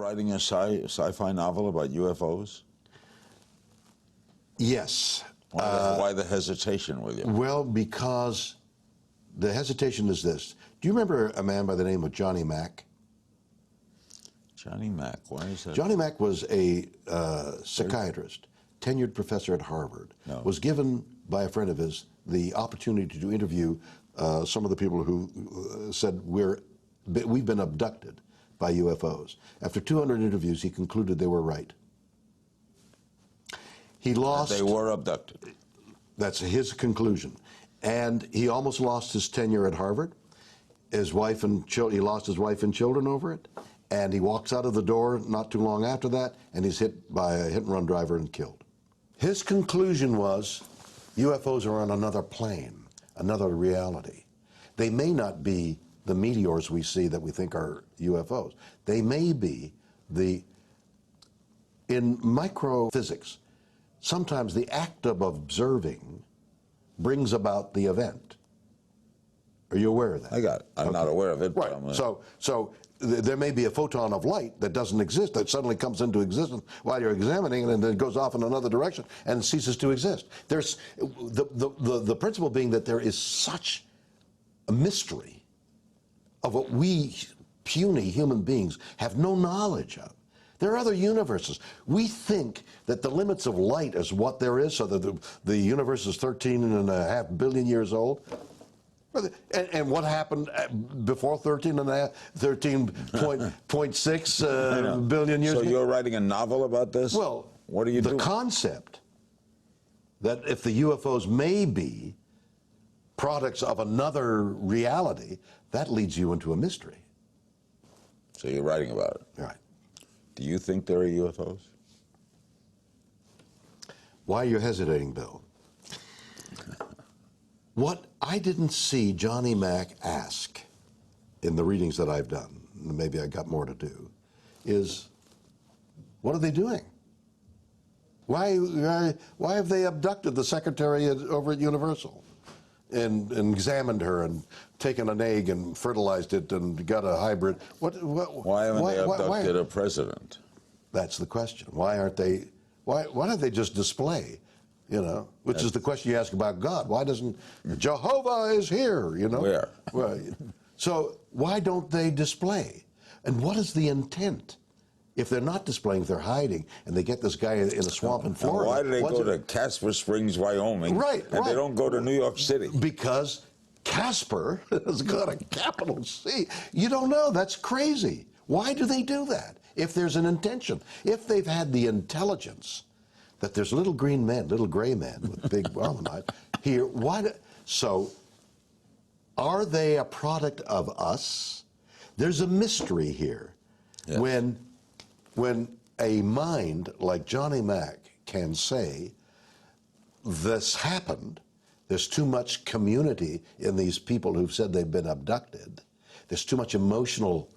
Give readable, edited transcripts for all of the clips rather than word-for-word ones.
writing a sci-fi novel about UFOs? Yes. Why the hesitation, William? Well, because the hesitation is this. Do you remember a man by the name of Johnny Mack? Johnny Mack, why is that? Johnny Mack was a psychiatrist, tenured professor at Harvard, was given by a friend of his the opportunity to interview some of the people who said, we've been abducted by UFOs. After 200 interviews, he concluded they were right. He lost... They were abducted. That's his conclusion. And he almost lost his tenure at Harvard. His wife and he lost his wife and children over it. And he walks out of the door not too long after that, and he's hit by a hit-and-run driver and killed. His conclusion was UFOs are on another plane, another reality. They may not be the meteors we see that we think are UFOs. They may be in microphysics, sometimes the act of observing brings about the event. Are you aware of that? I got it. I'm not aware of it. Right. So there may be a photon of light that doesn't exist, that suddenly comes into existence while you're examining it, and then goes off in another direction and ceases to exist. There's the principle being that there is such a mystery of what we puny human beings have no knowledge of. There are other universes. We think that the limits of light is what there is, so that the universe is 13.5 billion years old. And what happened before 13.6 billion years? So you're writing a novel about this? Well, what are you doing? The concept that if the UFOs may be products of another reality, that leads you into a mystery. So you're writing about it? Right. Do you think there are UFOs? Why are you hesitating, Bill? What I didn't see Johnny Mack ask in the readings that I've done, maybe I got more to do, is what are they doing? Why have they abducted the secretary over at Universal and examined her and taken an egg and fertilized it and got a hybrid? Why haven't they abducted a president? That's the question. Why aren't they? Why don't they just display? You know, which is the question you ask about God. Why doesn't Jehovah is here? You know, where? Well, so why don't they display? And what is the intent? If they're not displaying, if they're hiding, and they get this guy in a swamp in Florida. Why do they go to Casper Springs, Wyoming? Right, and they don't go to New York City? Because Casper has got a capital C. You don't know. That's crazy. Why do they do that? If there's an intention, if they've had the intelligence that there's little green men, little gray men with big armament here. So are they a product of us? There's a mystery here. Yes. When a mind like Johnny Mack can say, this happened, there's too much community in these people who've said they've been abducted, there's too much emotional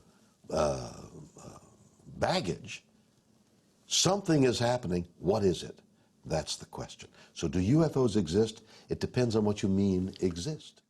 baggage, something is happening. What is it? That's the question. So do UFOs exist? It depends on what you mean exist.